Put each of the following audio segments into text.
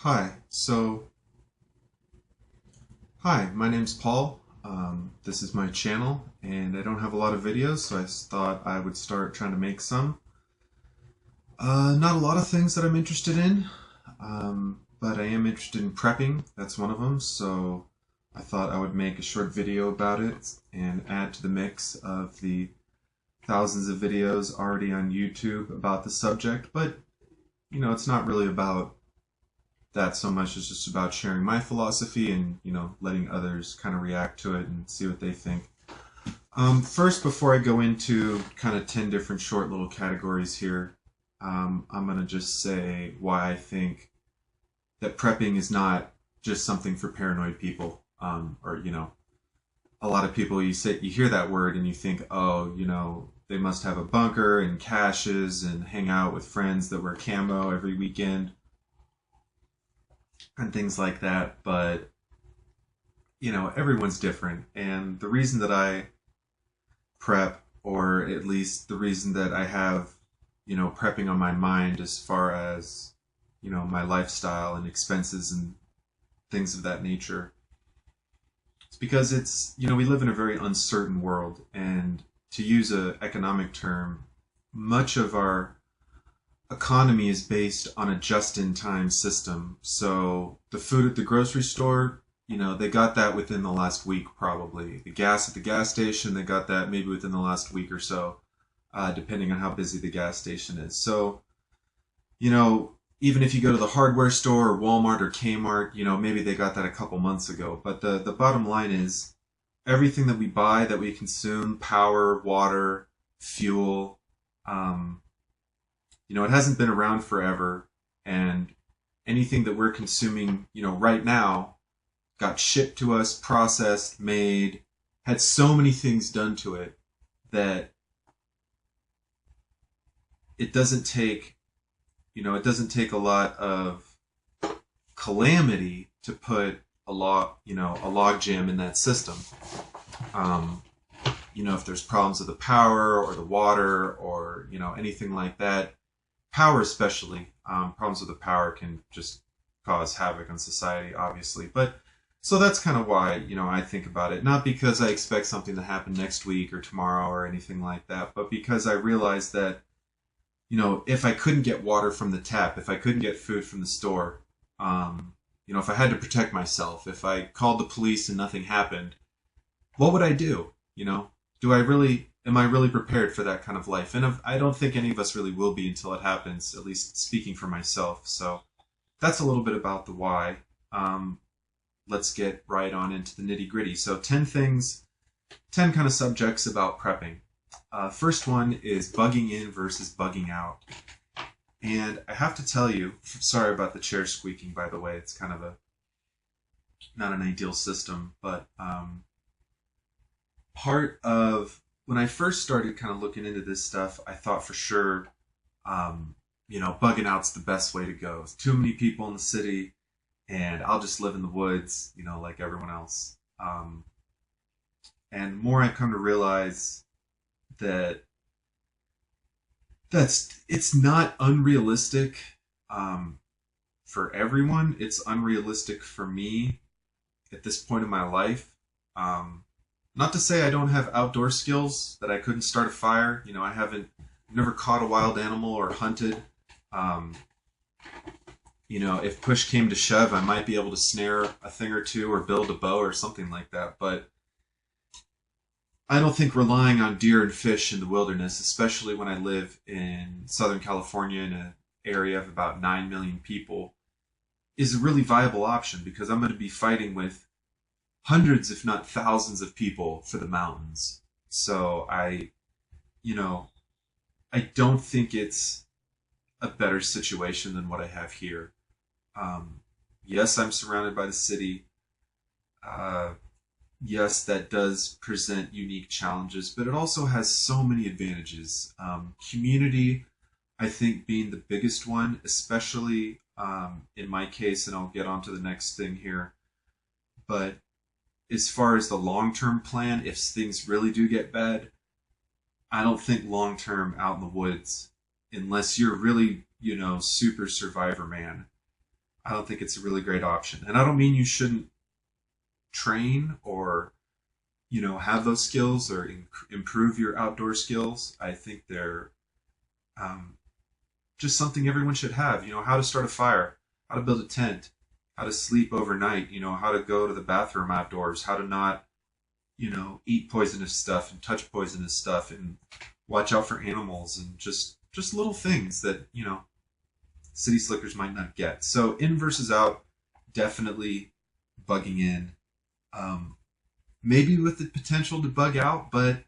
Hi, hi, my name's Paul. This is my channel, and I don't have a lot of videos, so I thought I would start trying to make some. Not a lot of things that I'm interested in, but I am interested in prepping. That's one of them, so I thought I would make a short video about it and add to the mix of the thousands of videos already on YouTube about the subject, but, it's not really about that so much. It's just about sharing my philosophy and, letting others kind of react to it and see what they think. First, before I go into kind of 10 different short little categories here, I'm going to just say why I think that prepping is not just something for paranoid people. A lot of people, you hear that word and you think, oh, they must have a bunker and caches and hang out with friends that wear camo every weekend and things like that. But, everyone's different. And the reason that I prep, or at least the reason that I have, prepping on my mind as far as, my lifestyle and expenses and things of that nature, it's because we live in a very uncertain world. And to use an economic term, much of our economy is based on a just-in-time system. So the food at the grocery store, they got that within the last week probably. The gas at the gas station, they got that maybe within the last week or so, depending on how busy the gas station is. So, even if you go to the hardware store or Walmart or Kmart, maybe they got that a couple months ago. But the bottom line is everything that we buy, that we consume, power, water, fuel, it hasn't been around forever, and anything that we're consuming, right now got shipped to us, processed, made, had so many things done to it that it doesn't take, a lot of calamity to put a log jam in that system. If there's problems with the power or the water or, anything like that, power especially, problems with the power can just cause havoc on society, obviously. But so that's kind of why, I think about it. Not because I expect something to happen next week or tomorrow or anything like that, but because I realize that, if I couldn't get water from the tap, if I couldn't get food from the store, if I had to protect myself, if I called the police and nothing happened, what would I do? Am I really prepared for that kind of life? And I don't think any of us really will be until it happens, at least speaking for myself. So that's a little bit about the why. Let's get right on into the nitty gritty. So 10 kind of subjects about prepping. First one is bugging in versus bugging out. And I have to tell you, sorry about the chair squeaking, by the way. It's kind of not an ideal system, but part of when I first started kind of looking into this stuff, I thought for sure, bugging out's the best way to go. Too many people in the city, and I'll just live in the woods, like everyone else. And more I've come to realize that it's not unrealistic for everyone. It's unrealistic for me at this point in my life. Not to say I don't have outdoor skills, that I couldn't start a fire. I've never caught a wild animal or hunted. If push came to shove, I might be able to snare a thing or two or build a bow or something like that. But I don't think relying on deer and fish in the wilderness, especially when I live in Southern California in an area of about 9 million people, is a really viable option, because I'm going to be fighting with hundreds, if not thousands, of people for the mountains. So I don't think it's a better situation than what I have here. Yes, I'm surrounded by the city. Yes, that does present unique challenges, but it also has so many advantages. Community, I think, being the biggest one, especially in my case, and I'll get on to the next thing here. But as far as the long-term plan, if things really do get bad, I don't think long-term out in the woods, unless you're really, super survivor man, I don't think it's a really great option. And I don't mean you shouldn't train or, have those skills or improve your outdoor skills. I think they're um, just something everyone should have. How to start a fire, how to build a tent, how to sleep overnight, how to go to the bathroom outdoors, how to not, eat poisonous stuff and touch poisonous stuff and watch out for animals and just little things that, city slickers might not get. So in versus out, definitely bugging in. Maybe with the potential to bug out, but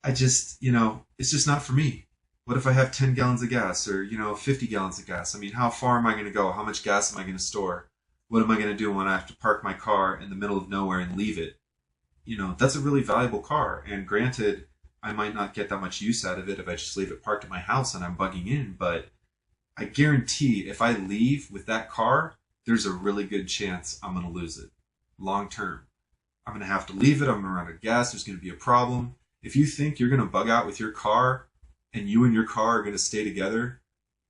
it's just not for me. What if I have 10 gallons of gas or, 50 gallons of gas? I mean, how far am I going to go? How much gas am I going to store? What am I going to do when I have to park my car in the middle of nowhere and leave it? That's a really valuable car. And granted, I might not get that much use out of it if I just leave it parked at my house and I'm bugging in, but I guarantee if I leave with that car, there's a really good chance I'm going to lose it long term. I'm going to have to leave it. I'm going to run out of gas. There's going to be a problem. If you think you're going to bug out with your car and you and your car are going to stay together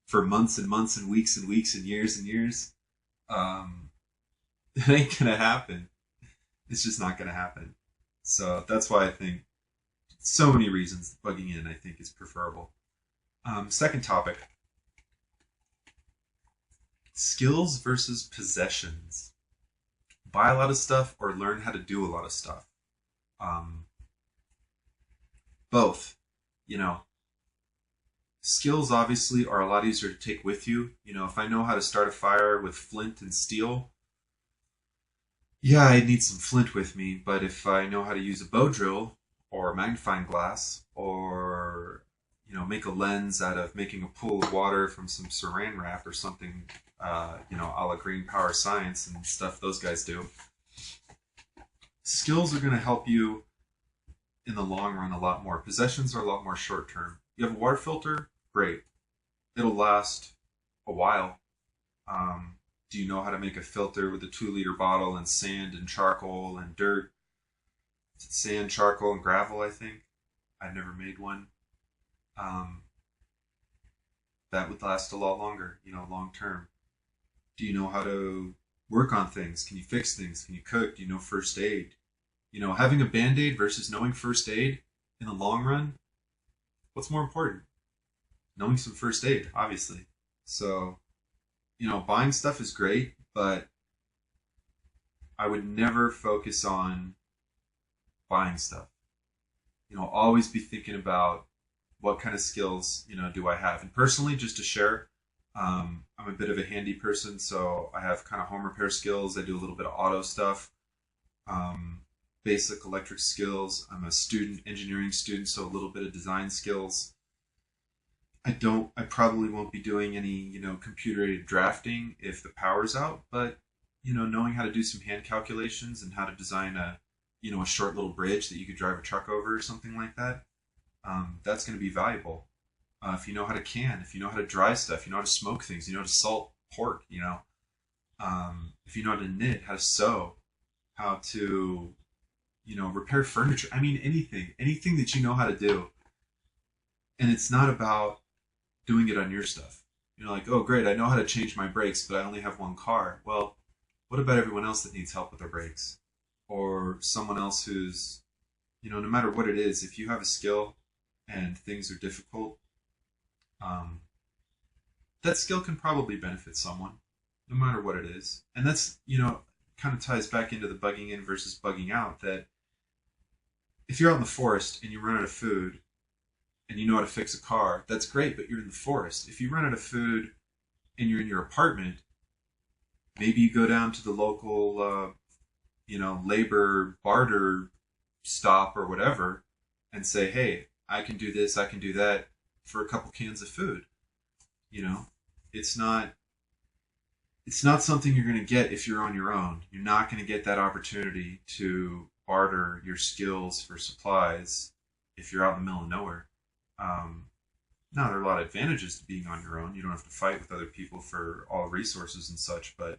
for months and months and weeks and years, it ain't going to happen. It's just not going to happen. So that's why I think so many reasons bugging in, I think, is preferable. Second topic, skills versus possessions. Buy a lot of stuff or learn how to do a lot of stuff. Both, skills obviously are a lot easier to take with you. If I know how to start a fire with flint and steel, yeah, I need some flint with me. But if I know how to use a bow drill or a magnifying glass or, make a lens out of making a pool of water from some saran wrap or something, a la Green Power Science and stuff those guys do, skills are going to help you in the long run a lot more. Possessions are a lot more short term. You have a water filter? Great. It'll last a while. Do you know how to make a filter with a 2-liter bottle and sand and charcoal and dirt? Sand, charcoal, and gravel, I think. I've never made one. That would last a lot longer, long term. Do you know how to work on things? Can you fix things? Can you cook? Do you know first aid? Having a Band-Aid versus knowing first aid in the long run, what's more important? Knowing some first aid, obviously. So, buying stuff is great, but I would never focus on buying stuff. Always be thinking about what kind of skills, do I have? And personally, just to share, I'm a bit of a handy person, so I have kind of home repair skills. I do a little bit of auto stuff, basic electric skills. I'm a engineering student, so a little bit of design skills. I probably won't be doing any, computer-aided drafting if the power's out, but, knowing how to do some hand calculations and how to design a short little bridge that you could drive a truck over or something like that, that's going to be valuable. If you know how to can, if you know how to dry stuff, you know how to smoke things, you know how to salt pork, if you know how to knit, how to sew, how to, repair furniture. I mean, anything that you know how to do. And it's not about doing it on your stuff. Like, oh, great, I know how to change my brakes, but I only have one car. Well, what about everyone else that needs help with their brakes? Or someone else who's, no matter what it is, if you have a skill and things are difficult, that skill can probably benefit someone, no matter what it is. And that's, kind of ties back into the bugging in versus bugging out, that if you're out in the forest and you run out of food and you know how to fix a car, that's great, but you're in the forest. If you run out of food and you're in your apartment, maybe you go down to the local, labor barter stop or whatever and say, hey, I can do this, I can do that for a couple cans of food. It's not something you're going to get if you're on your own. You're not going to get that opportunity to barter your skills for supplies if you're out in the middle of nowhere. Now, there are a lot of advantages to being on your own. You don't have to fight with other people for all resources and such, but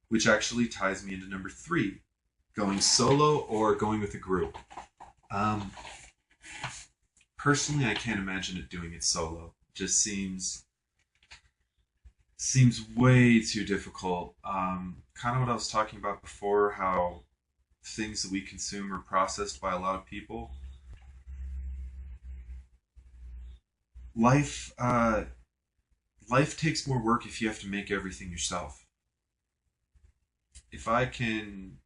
which actually ties me into number 3, going solo or going with a group. Personally, I can't imagine doing it solo. It just seems seems way too difficult. Kind of what I was talking about before, how things that we consume are processed by a lot of people. Life, life takes more work if you have to make everything yourself. If I can,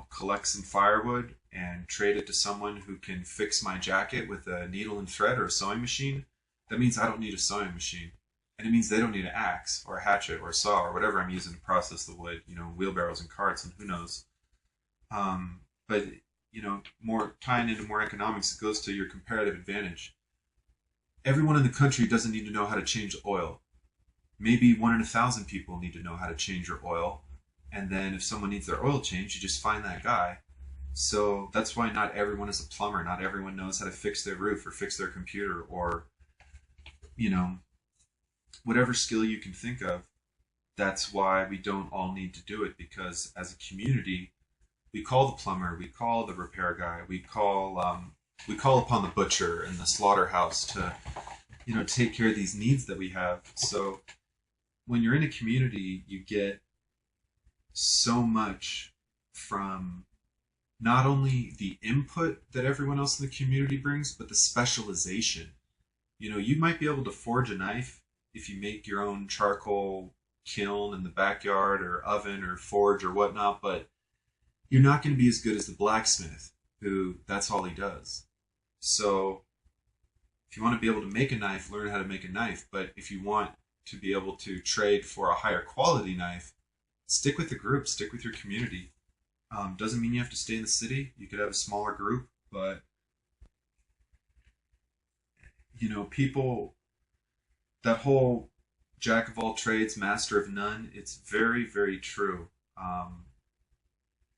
collect some firewood and trade it to someone who can fix my jacket with a needle and thread or a sewing machine, that means I don't need a sewing machine. And it means they don't need an axe or a hatchet or a saw or whatever I'm using to process the wood, wheelbarrows and carts and who knows. But, more tying into more economics, it goes to your comparative advantage. Everyone in the country doesn't need to know how to change oil. Maybe 1 in 1,000 people need to know how to change your oil. And then if someone needs their oil changed, you just find that guy. So that's why not everyone is a plumber. Not everyone knows how to fix their roof or fix their computer or, you know, whatever skill you can think of. That's why we don't all need to do it, because as a community, we call the plumber, we call the repair guy, we call upon the butcher and the slaughterhouse to, take care of these needs that we have. So when you're in a community, you get so much from not only the input that everyone else in the community brings, but the specialization. You might be able to forge a knife if you make your own charcoal kiln in the backyard or oven or forge or whatnot, but you're not going to be as good as the blacksmith, who that's all he does. So if you want to be able to make a knife, learn how to make a knife. But if you want to be able to trade for a higher quality knife, stick with the group, stick with your community. Doesn't mean you have to stay in the city. You could have a smaller group, but people, that whole jack of all trades, master of none, it's very, very true.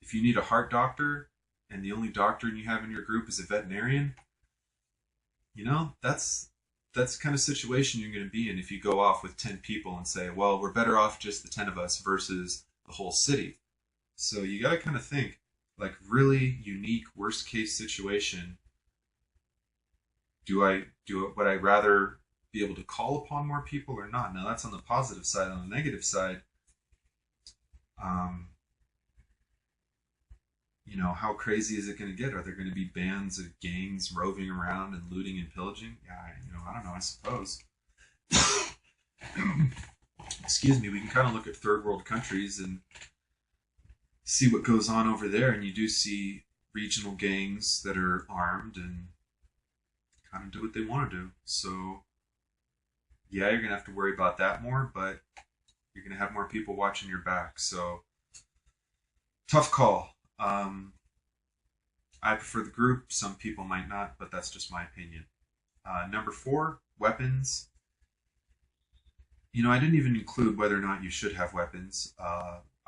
If you need a heart doctor and the only doctor you have in your group is a veterinarian, that's the kind of situation you're going to be in if you go off with 10 people and say, well, we're better off just the 10 of us versus the whole city. So you got to kind of think, like, really unique worst case situation. Would I rather be able to call upon more people or not? Now that's on the positive side. On the negative side, how crazy is it going to get? Are there going to be bands of gangs roving around and looting and pillaging? Yeah, I don't know, I suppose. Excuse me, we can kind of look at third world countries and see what goes on over there, and you do see regional gangs that are armed and kind of do what they want to do. So, yeah, you're going to have to worry about that more, but you're going to have more people watching your back. So, tough call. I prefer the group. Some people might not, but that's just my opinion. Number 4, weapons. I didn't even include whether or not you should have weapons.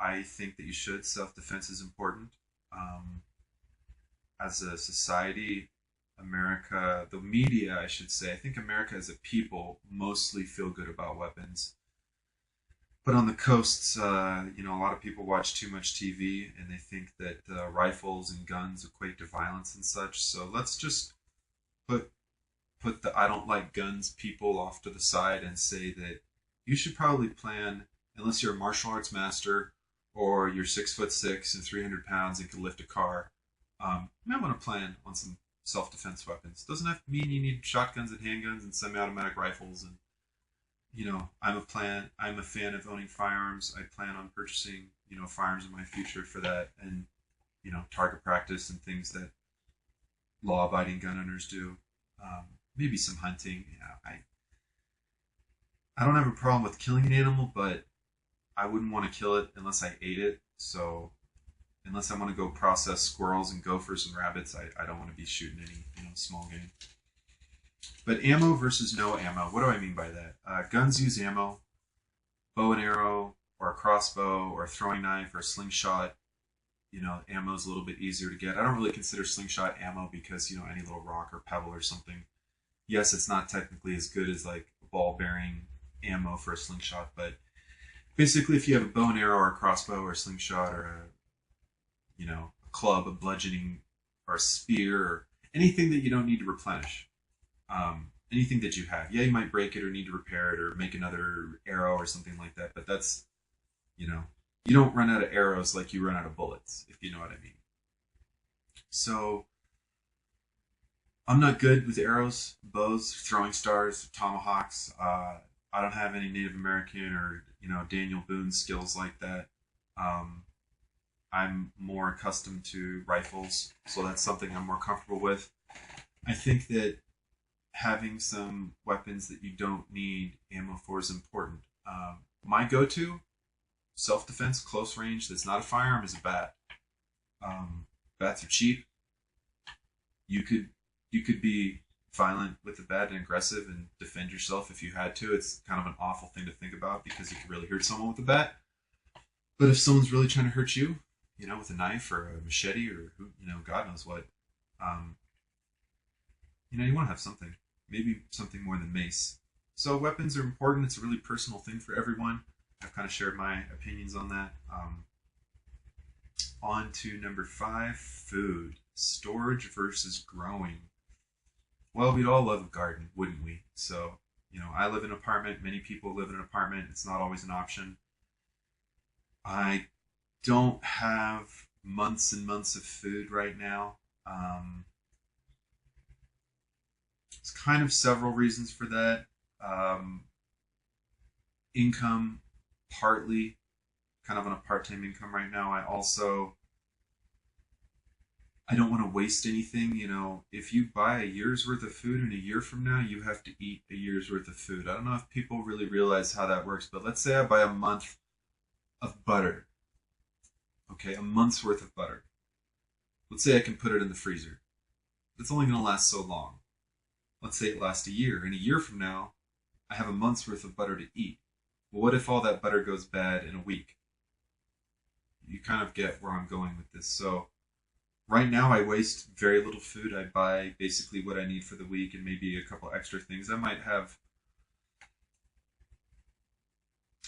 I think that you should. Self-defense is important. As a society, America, the media, I should say, I think America as a people mostly feel good about weapons. But on the coasts, a lot of people watch too much TV and they think that rifles and guns equate to violence and such. So let's just put the I don't like guns people off to the side and say that you should probably plan, unless you're a martial arts master or you're 6'6" and 300 pounds and can lift a car, you might want to plan on some self-defense weapons. Doesn't have to mean you need shotguns and handguns and semi-automatic rifles. And I'm a fan of owning firearms. I plan on purchasing firearms in my future for that, and target practice and things that law-abiding gun owners do. Maybe some hunting. I don't have a problem with killing an animal, but I wouldn't want to kill it unless I ate it. So unless I want to go process squirrels and gophers and rabbits, I don't want to be shooting any small game. But ammo versus no ammo. What do I mean by that? Guns use ammo. Bow and arrow, or a crossbow, or a throwing knife, or a slingshot. Ammo is a little bit easier to get. I don't really consider slingshot ammo because any little rock or pebble or something. Yes, it's not technically as good as like ball-bearing ammo for a slingshot, but basically, if you have a bow and arrow, or a crossbow, or a slingshot, or a club, a bludgeoning, or a spear, or anything that you don't need to replenish. anything that you have. Yeah, you might break it or need to repair it or make another arrow or something like that, but that's, you know, you don't run out of arrows like you run out of bullets, if you know what I mean. So I'm not good with arrows, bows, throwing stars, tomahawks. I don't have any Native American or, Daniel Boone skills like that. Um, I'm more accustomed to rifles, so that's something I'm more comfortable with. I think that having some weapons that you don't need ammo for is important. My go-to self-defense, close range, that's not a firearm, is a bat. Bats are cheap. You could be violent with a bat and aggressive and defend yourself if you had to. It's kind of an awful thing to think about because you could really hurt someone with a bat. But if someone's really trying to hurt you, with a knife or a machete or God knows what, you want to have something. Maybe something more than mace. So weapons are important. It's a really personal thing for everyone. I've kind of shared my opinions on that. On to number 5, food. Storage versus growing. Well, we'd all love a garden, wouldn't we? So, I live in an apartment. Many people live in an apartment. It's not always an option. I don't have months and months of food right now. There's kind of several reasons for that. Income, partly, kind of on a part-time income right now. I don't want to waste anything. If you buy a year's worth of food and a year from now, you have to eat a year's worth of food. I don't know if people really realize how that works, but let's say I buy a month of butter. Okay, a month's worth of butter. Let's say I can put it in the freezer. It's only going to last so long. Let's say it lasts a year, and a year from now, I have a month's worth of butter to eat. Well, what if all that butter goes bad in a week? You kind of get where I'm going with this. So right now, I waste very little food. I buy basically what I need for the week and maybe a couple extra things. I might have,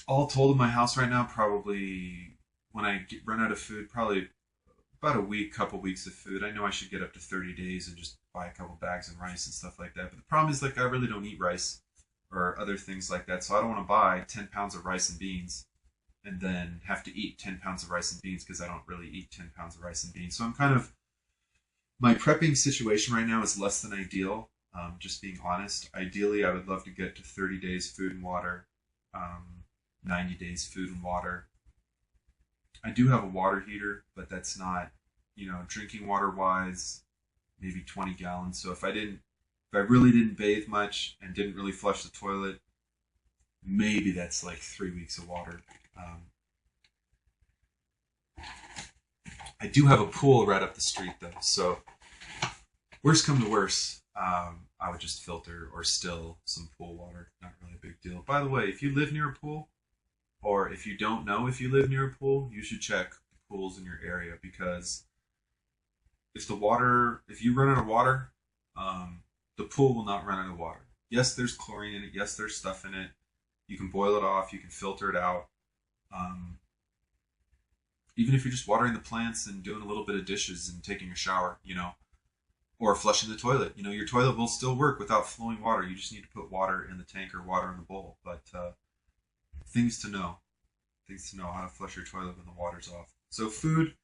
all told in my house right now, probably when I run out of food, probably about a week, couple weeks of food. I know I should get up to 30 days and just buy a couple bags of rice and stuff like that. But the problem is, I really don't eat rice or other things like that. So I don't want to buy 10 pounds of rice and beans and then have to eat 10 pounds of rice and beans because I don't really eat 10 pounds of rice and beans. So my prepping situation right now is less than ideal, just being honest. Ideally, I would love to get to 30 days food and water, 90 days food and water. I do have a water heater, but that's not, drinking water wise, maybe 20 gallons. So if I really didn't bathe much and didn't really flush the toilet, maybe that's like 3 weeks of water. I do have a pool right up the street though, so worst come to worst, I would just filter or still some pool water. Not really a big deal. By the way, if you live near a pool, or if you don't know if you live near a pool, you should check the pools in your area, because if you run out of water, the pool will not run out of water. Yes, there's chlorine in it. Yes, there's stuff in it. You can boil it off. You can filter it out. Even if you're just watering the plants and doing a little bit of dishes and taking a shower, or flushing the toilet, your toilet will still work without flowing water. You just need to put water in the tank or water in the bowl. But things to know how to flush your toilet when the water's off. So food,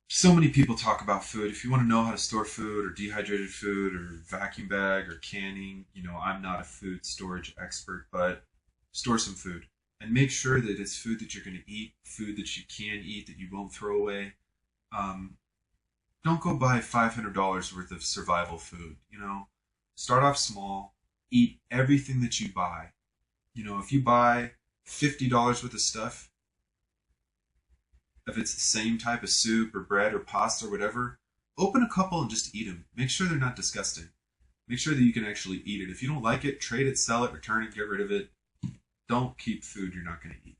so many people talk about food. If you want to know how to store food or dehydrated food or vacuum bag or canning, I'm not a food storage expert, but store some food and make sure that it's food that you're going to eat, food that you can eat, that you won't throw away. Don't go buy $500 worth of survival food. Start off small, eat everything that you buy. If you buy $50 worth of stuff, if it's the same type of soup or bread or pasta or whatever, open a couple and just eat them. Make sure they're not disgusting. Make sure that you can actually eat it. If you don't like it, trade it, sell it, return it, get rid of it. Don't keep food you're not going to eat.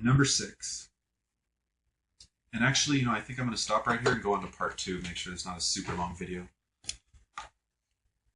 Number 6. And actually, I think I'm going to stop right here and go on to part 2, make sure it's not a super long video.